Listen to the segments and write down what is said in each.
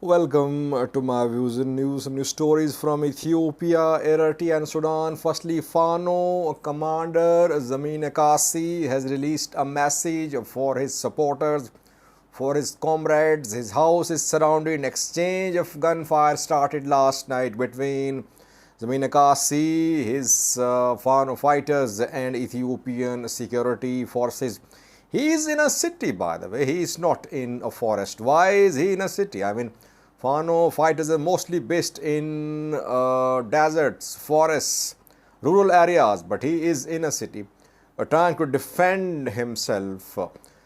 Welcome to my views and news. Some new stories from Ethiopia, Eritrea, and Sudan. Firstly, Fano commander Zemene Kassie has released a message for his supporters, for his comrades. His house is surrounded. An exchange of gunfire started last night between Zemene Kassie, his Fano fighters, and Ethiopian security forces. He is in a city, by the way. He is not in a forest. Why is he in a city? Fano fighters are mostly based in deserts, forests, rural areas, but he is in a city trying to defend himself.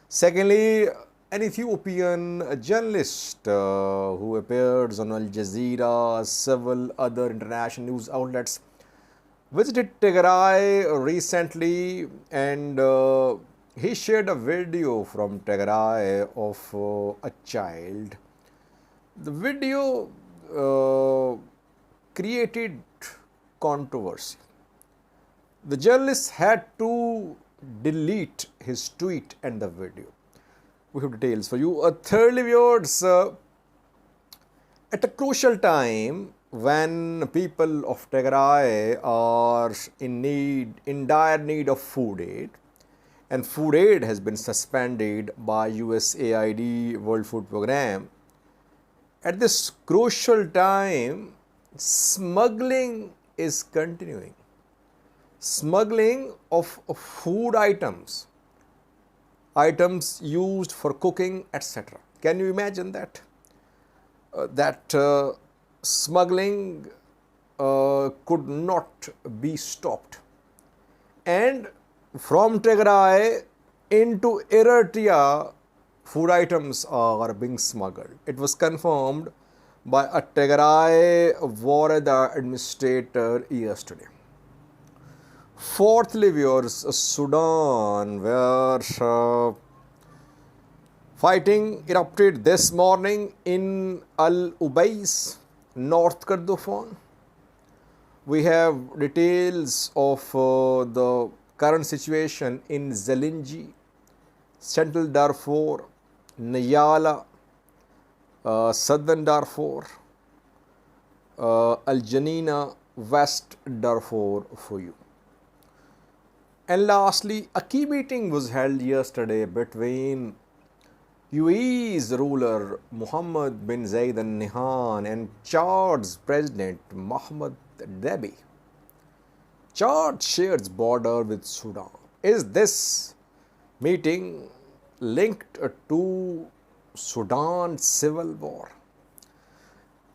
Secondly, an Ethiopian journalist who appears on Al Jazeera, several other international news outlets, visited Tigray recently, and he shared a video from Tigray of a child. The video created controversy. The journalist had to delete his tweet and the video. We have details for you. Thirdly, viewers, at a crucial time when people of Tigray are in dire need of food aid, and food aid has been suspended by USAID World Food Programme. At this crucial time, smuggling is continuing. Smuggling of food items used for cooking, etc. Can you imagine that? Smuggling could not be stopped. And from Tigray into Eritrea, food items are being smuggled. It was confirmed by a Tigray Warada administrator yesterday. Fourthly, viewers, Sudan, where fighting erupted this morning in Al Ubais, North Kordofan. We have details of the current situation in Zelinji, Central Darfur, Niyala, Southern Darfur, Al Janina, West Darfur for you. And lastly, a key meeting was held yesterday between UAE's ruler Mohammed bin Zayed Al Nahyan and Chad's president Mohammed Debi. Chad shares border with Sudan. Is this meeting linked to Sudan's civil war?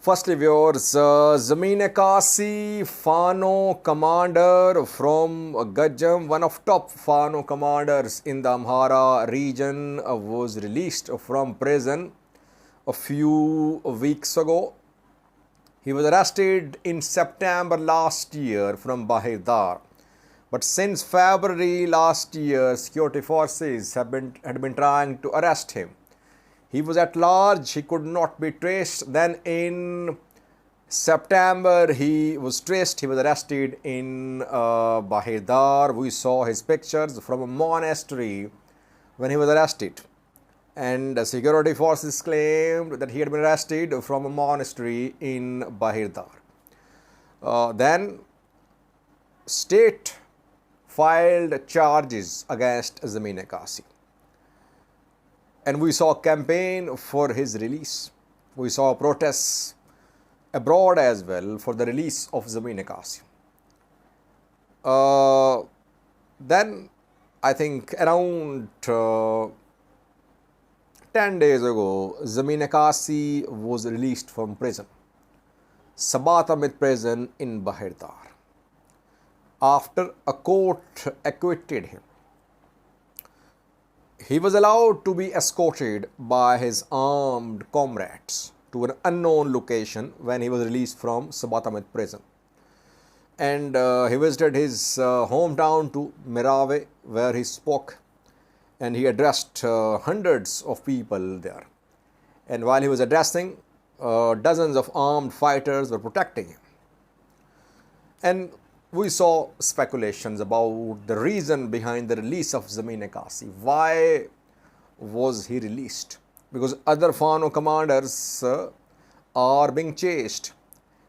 Firstly, viewers, Zemene Kassie, Fano commander from Gajam, one of top Fano commanders in the Amhara region, was released from prison a few weeks ago. He was arrested in September last year from Bahir. But since February last year, security forces had been trying to arrest him. He was at large, he could not be traced. Then in September, he was traced, he was arrested in Bahir. We saw his pictures from a monastery when he was arrested. And the security forces claimed that he had been arrested from a monastery in Bahir. Then state filed charges against Zemene Kassie. And we saw a campaign for his release. We saw protests abroad as well for the release of Zemene Kassie. Then I think around 10 days ago, Zemene Kassie was released from prison, Sabat Amit prison in Bahir, after a court acquitted him. He was allowed to be escorted by his armed comrades to an unknown location when he was released from Sabat Amit prison. And he visited his hometown to Mirave, where he spoke, and he addressed hundreds of people there. And while he was addressing, dozens of armed fighters were protecting him. And we saw speculations about the reason behind the release of Zemene Kassie. Why was he released? Because other Fano commanders are being chased.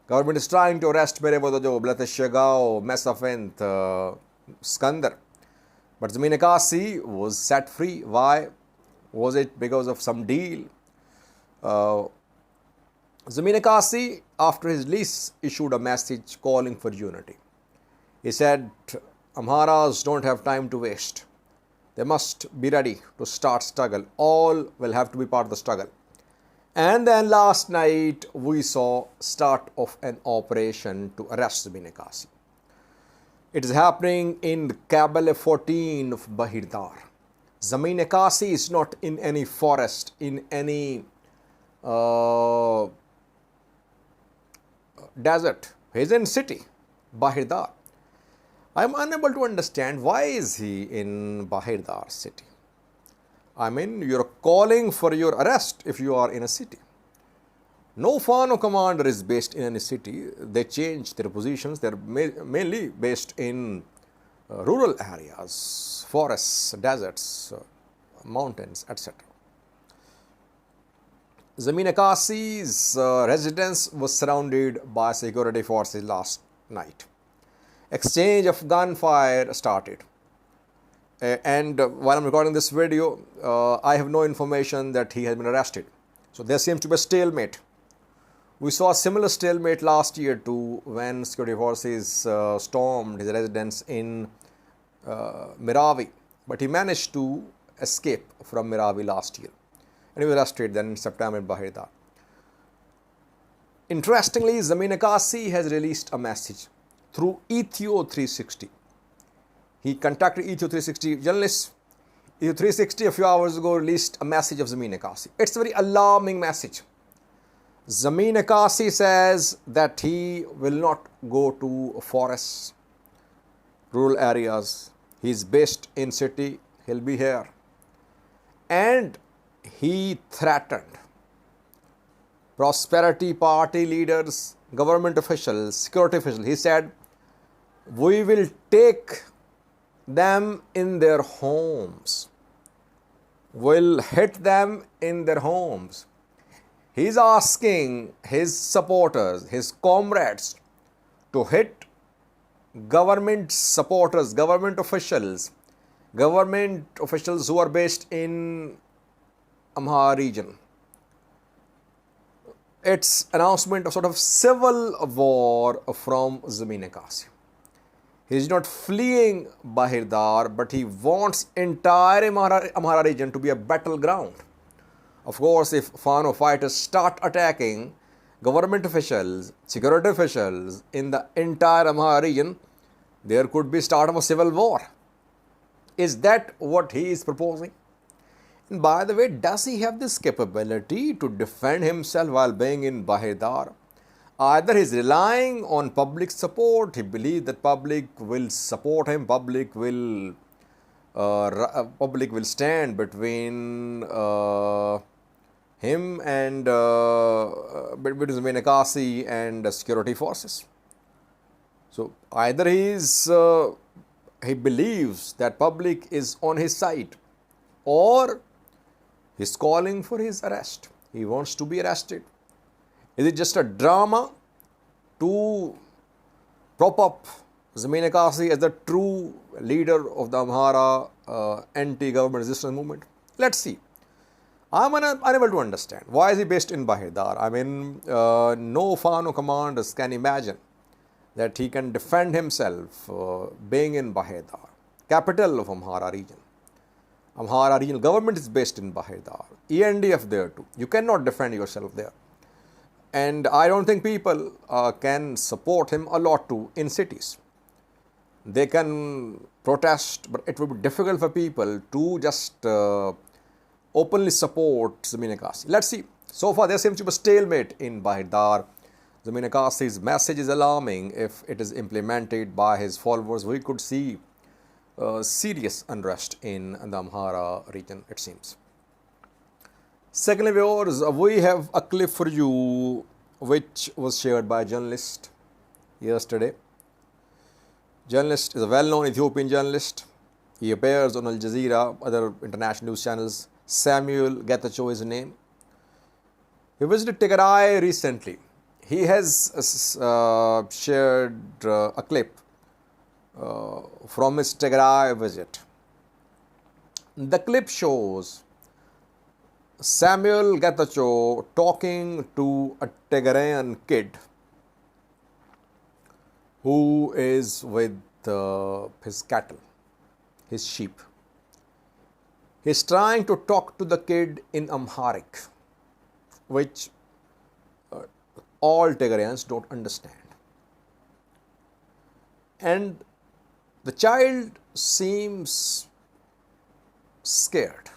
Government is trying to arrest Merevodojo, Blatashagao, Mesafint, Skandar. But Zemene Kassie was set free. Why? Was it because of some deal? Zemene Kassie, after his release, issued a message calling for unity. He said, Amharas don't have time to waste. They must be ready to start struggle. All will have to be part of the struggle. And then last night, we saw start of an operation to arrest Zemene Kassie. It is happening in Kabale 14 of Bahirdar. Zemene Kassie is not in any forest, in any desert. He is in city, Bahirdar. I am unable to understand why is he in Bahirdar city. I mean, you are calling for your arrest if you are in a city. No Fano commander is based in any city. They change their positions. They are mainly based in rural areas, forests, deserts, mountains, etc. Zemene Kassie's residence was surrounded by security forces last night. Exchange of gunfire started. And while I'm recording this video, I have no information that he has been arrested. So there seems to be a stalemate. We saw a similar stalemate last year too, when security forces stormed his residence in Meravi. But he managed to escape from Meravi last year. And he was arrested then in September in Bahirdar. Interestingly, Zemene Kassie has released a message through Ethio 360. He contacted Ethio 360 journalists. Ethio 360 a few hours ago released a message of Zemene Kassie. It's a very alarming message. Zemene Kassie says that he will not go to forests, rural areas. He is based in city. He'll be here. And he threatened Prosperity Party leaders, government officials, security officials. He said, we will take them in their homes. We'll hit them in their homes. He's asking his supporters, his comrades, to hit government supporters, government officials who are based in Amhara region. It's announcement of sort of civil war from Zemene Kassie. He is not fleeing Bahirdar, but he wants entire Amhara region to be a battleground. Of course, if Fano fighters start attacking government officials, security officials in the entire Amhara region, there could be start of a civil war. Is that what he is proposing? And by the way, does he have this capability to defend himself while being in Bahirdar? Either he is relying on public support, he believes that public will support him, public will stand between him and between Zemene Kassie and security forces. So either he believes that public is on his side, or he's calling for his arrest. He wants to be arrested. Is it just a drama to prop up Zemene Kassie as the true leader of the Amhara anti-government resistance movement? Let's see. I'm unable to understand. Why is he based in Bahirdar? I mean, no Fano commanders can imagine that he can defend himself being in Bahirdar, capital of Amhara region. Amhara regional government is based in Bahirdar. ENDF there too. You cannot defend yourself there. And I don't think people can support him a lot too in cities. They can protest, but it would be difficult for people to just openly support Zemene Kassie. Let's see. So far, there seems to be a stalemate in Bahirdar. Zemene Kassie's message is alarming. If it is implemented by his followers, we could see serious unrest in the Amhara region, it seems. Secondly, viewers, we have a clip for you which was shared by a journalist yesterday. Journalist is a well-known Ethiopian journalist. He appears on Al Jazeera, other international news channels. Samuel Getachew is his name. He visited Tigray recently. He has shared a clip from his Tigray visit. The clip shows Samuel Getachew talking to a Tigrayan kid who is with his cattle, his sheep. He's trying to talk to the kid in Amharic, which all Tigrayans don't understand. And the child seems scared.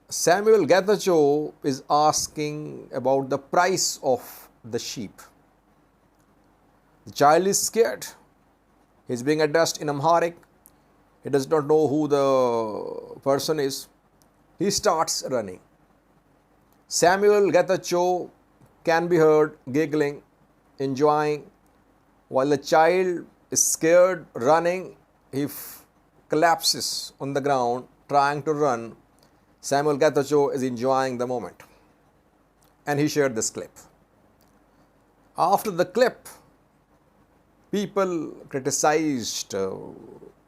Samuel Getachew is asking about the price of the sheep. The child is scared. He is being addressed in Amharic. He does not know who the person is. He starts running. Samuel Getachew can be heard giggling, enjoying, while the child is scared, running. He collapses on the ground, trying to run. Samuel Getachew is enjoying the moment. And he shared this clip. After the clip, people criticized Samuel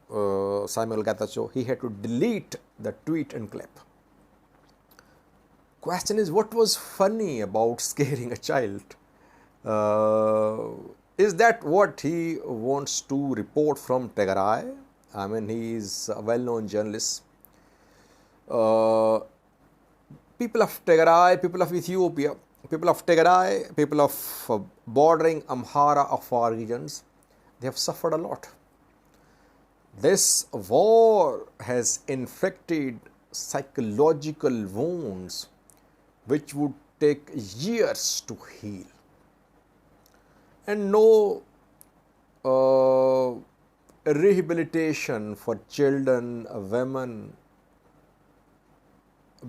Getachew. He had to delete the tweet and clip. Question is, what was funny about scaring a child? Is that what he wants to report from Tigray? I mean, he is a well-known journalist. People of Tigray, people of Ethiopia, people of Tigray, people of bordering Amhara, Afar regions, they have suffered a lot. This war has inflicted psychological wounds which would take years to heal. And no rehabilitation for children, women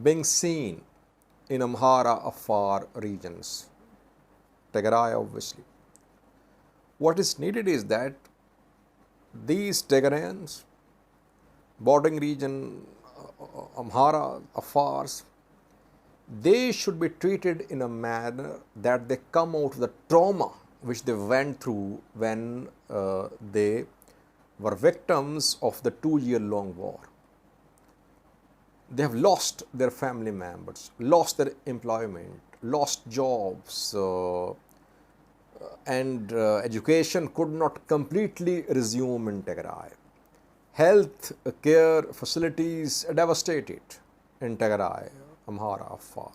being seen in Amhara, Afar regions, Tigray obviously. What is needed is that these Tigrayans, bordering region, Amhara, Afars, they should be treated in a manner that they come out of the trauma which they went through when they were victims of the 2-year-long war. They have lost their family members, lost their employment, lost jobs, and education could not completely resume in Tigray. Health care facilities devastated in Tigray, Amhara, Afar.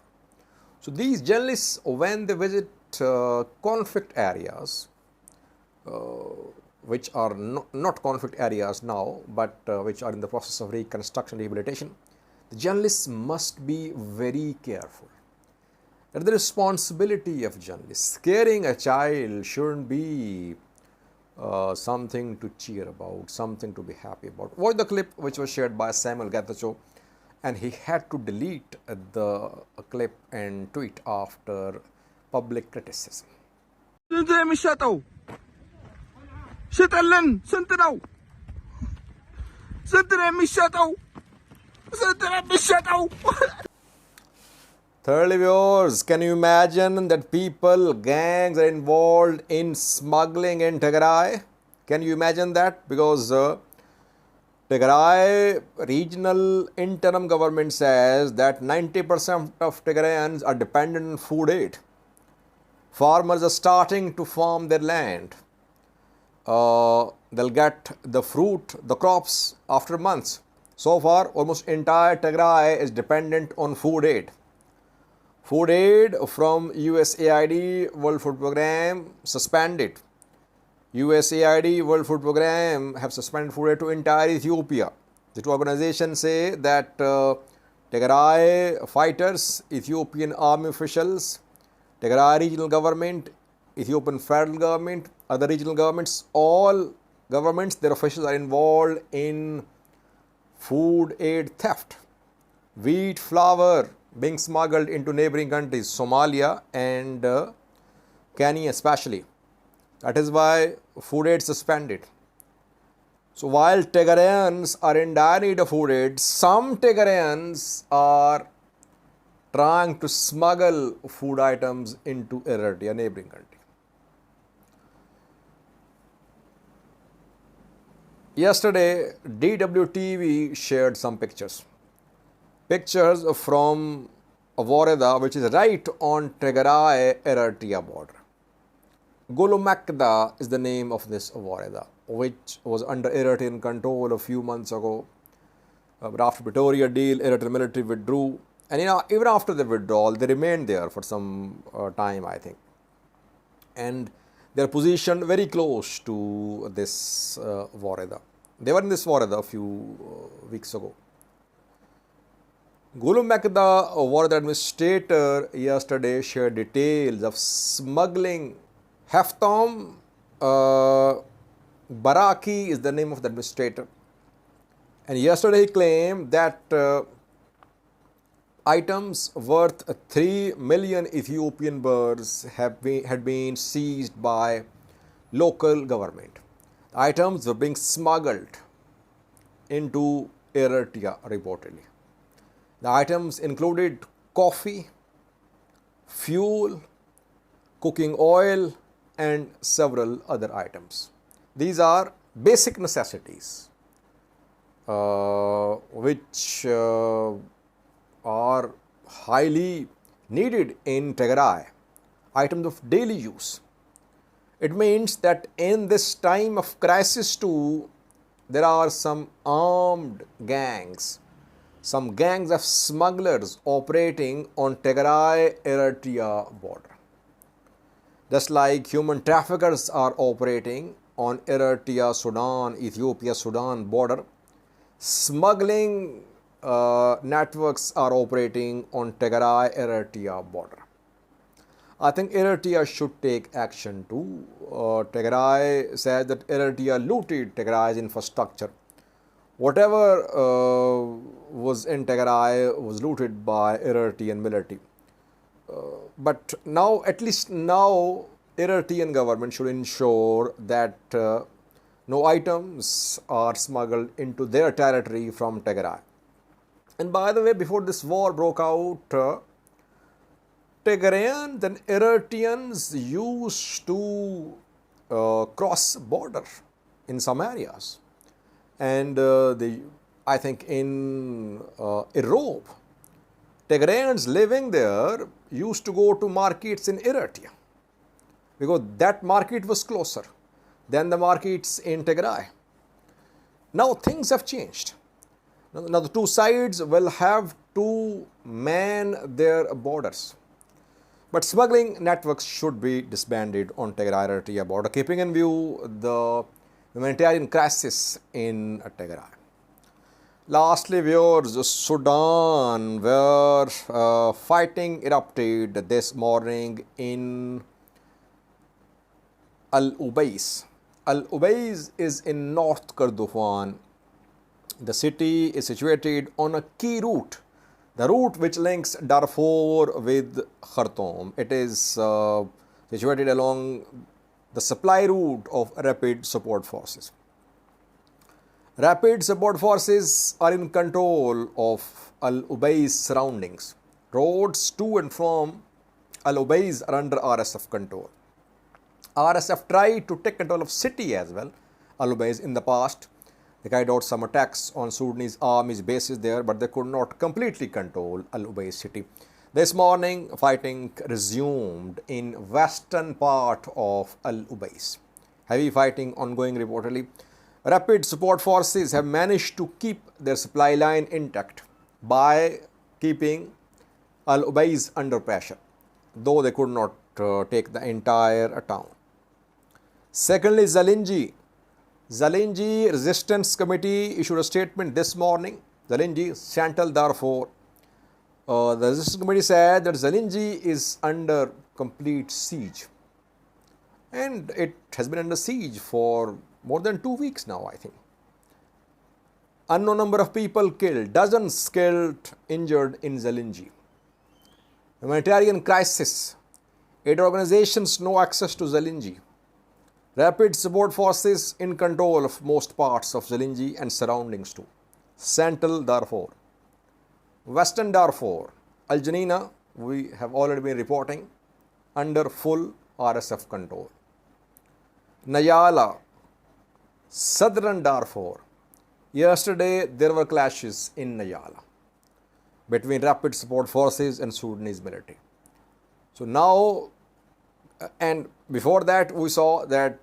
So these journalists, when they visit conflict areas, which are not conflict areas now, but which are in the process of reconstruction, rehabilitation, the journalists must be very careful. That the responsibility of journalists. Scaring a child shouldn't be something to cheer about, something to be happy about. Watch the clip which was shared by Samuel Getachew, and he had to delete the clip and tweet after public criticism. Thirdly, viewers, can you imagine that people, gangs are involved in smuggling in Tigray? Can you imagine that? Because Tigray regional interim government says that 90% of Tigrayans are dependent on food aid. Farmers are starting to farm their land. They'll get the fruit, the crops after months. So far, almost entire Tigray is dependent on food aid. Food aid from USAID World Food Program suspended. USAID World Food Program have suspended food aid to entire Ethiopia. The two organizations say that Tigray fighters, Ethiopian army officials, Tigray regional government, Ethiopian federal government, other regional governments, all governments, their officials are involved in food aid theft. Wheat, flour being smuggled into neighboring countries, Somalia and Kenya especially. That is why food aid suspended. So while Tigrayans are in dire need of food aid, some Tigrayans are trying to smuggle food items into Eritrea, neighboring country. Yesterday, DWTV shared some pictures. Pictures from a Wareda which is right on Tigray-Eritrea border. Gulumakda is the name of this Wareda, which was under Eritrean control a few months ago. But after Pretoria deal, Eritrean military withdrew. And even after the withdrawal, they remained there for some time, I think. And they are positioned very close to this Wareda. They were in this Wareda a few weeks ago. Gulumakda Wareda administrator yesterday shared details of smuggling. Heftom Baraki is the name of the administrator. And yesterday he claimed that items worth 3 million Ethiopian birrs had been seized by local government. Items were being smuggled into Eritrea reportedly. The items included coffee, fuel, cooking oil, and several other items. These are basic necessities which are highly needed in Tigray, items of daily use. It means that in this time of crisis too, there are some armed gangs, some gangs of smugglers operating on Tigray-Eritrea border. Just like human traffickers are operating on Eritrea, Sudan, Ethiopia, Sudan border, smuggling networks are operating on Tigray-Eritrea border. I think Eritrea should take action too. Tigray says that Eritrea looted Tigray's infrastructure. Whatever was in Tigray was looted by Eritrean military. But now, at least now, Eritrean government should ensure that no items are smuggled into their territory from Tigray. And by the way, before this war broke out, Tigrayans and Eritreans used to cross border in some areas. And I think in Erob, Tigrayans living there used to go to markets in Eritrea because that market was closer than the markets in Tigray. Now things have changed. Now the two sides will have to man their borders. But smuggling networks should be disbanded on Tigray-Eritrea border, keeping in view the humanitarian crisis in Tigray. Lastly, viewers, Sudan, where fighting erupted this morning in Al-Ubays. Al-Ubays is in North Kordofan. The city is situated on a key route, the route which links Darfur with Khartoum. It is situated along the supply route of Rapid Support Forces. Rapid Support Forces are in control of Al-Ubays surroundings. Roads to and from Al-Ubays are under RSF control. RSF tried to take control of city as well, Al-Ubays, in the past. They carried out some attacks on Sudanese army's bases there, but they could not completely control Al-Ubays city. This morning, fighting resumed in western part of Al-Ubays. Heavy fighting ongoing reportedly. Rapid Support Forces have managed to keep their supply line intact by keeping Al-Ubays under pressure, though they could not take the entire town. Secondly, Zalingi Resistance Committee issued a statement this morning. Zalingi, Central Darfur. The Resistance Committee said that Zalingi is under complete siege. And it has been under siege for more than 2 weeks now, I think. Unknown number of people killed, dozens killed, injured in Zalingi. Humanitarian crisis. Aid organizations no access to Zalingi. Rapid Support Forces in control of most parts of Zalingi and surroundings too. Central Darfur. Western Darfur. Al Janina, we have already been reporting, under full RSF control. Nyala, southern Darfur. Yesterday there were clashes in Nyala between Rapid Support Forces and Sudanese military. So now, and before that we saw that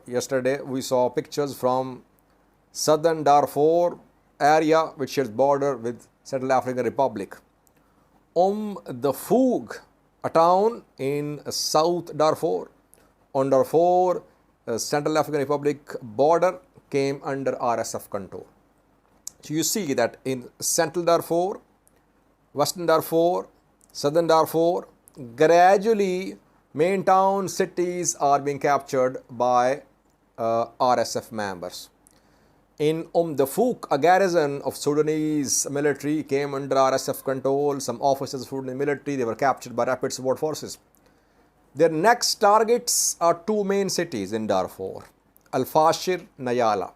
yesterday we saw pictures from southern Darfur area which shares border with Central African Republic. The Foug, a town in South Darfur, on Darfur, Central African Republic border came under RSF control. So you see that in Central Darfur, Western Darfur, Southern Darfur, gradually main town cities are being captured by RSF members. In the Foug, a garrison of Sudanese military came under RSF control. Some officers of Sudanese military, they were captured by Rapid Support Forces. Their next targets are two main cities in Darfur, Al-Fashir, Nyala.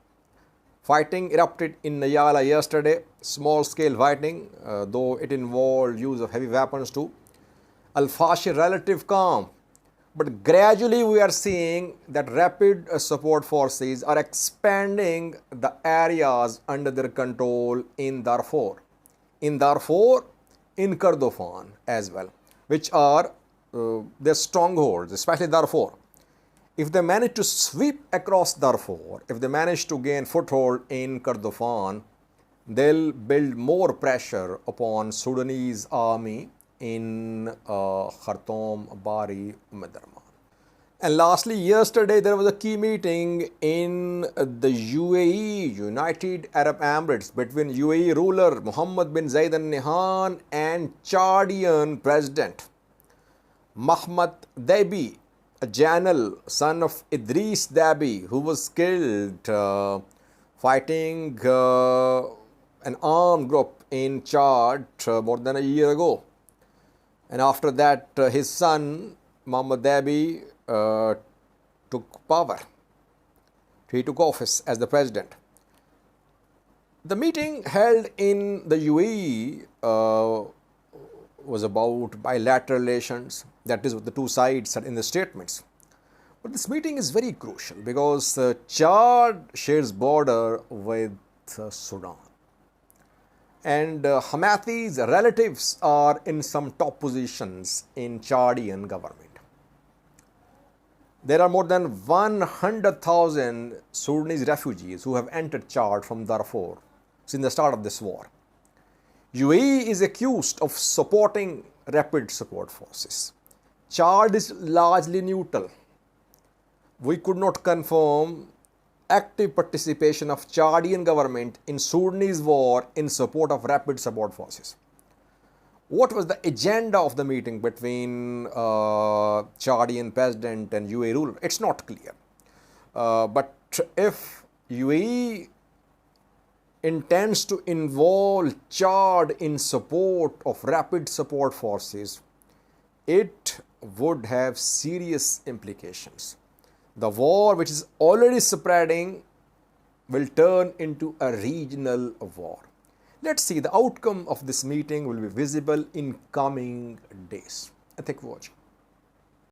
Fighting erupted in Nyala yesterday, small-scale fighting, though it involved use of heavy weapons too. Al-Fashir relative calm, but gradually we are seeing that Rapid Support Forces are expanding the areas under their control in Darfur. In Darfur, in Kordofan as well, which are their strongholds, especially Darfur. If they manage to sweep across Darfur, if they manage to gain foothold in Kordofan, they'll build more pressure upon Sudanese army in Khartoum, Bari, Umdurman. And lastly, yesterday there was a key meeting in the UAE, United Arab Emirates, between UAE ruler Mohammed bin Zayed Al Nahyan and Chadian President Mahmoud Dabi, a general, son of Idris Dabi, who was killed fighting an armed group in Chad more than a year ago. And after that, his son, Mahmoud Dabi, took power. He took office as the president. The meeting held in the UAE was about bilateral relations, that is what the two sides said in the statements. But this meeting is very crucial because Chad shares border with Sudan. And Hamathis' relatives are in some top positions in Chadian government. There are more than 100,000 Sudanese refugees who have entered Chad from Darfur since the start of this war. UAE is accused of supporting Rapid Support Forces. Chad is largely neutral. We could not confirm active participation of Chadian government in Sudanese war in support of Rapid Support Forces. What was the agenda of the meeting between Chadian president and UAE ruler? It's not clear. But if UAE intends to involve Chad in support of Rapid Support Forces, it would have serious implications. The war, which is already spreading, will turn into a regional war. Let's see, the outcome of this meeting will be visible in coming days. Thank you for watching.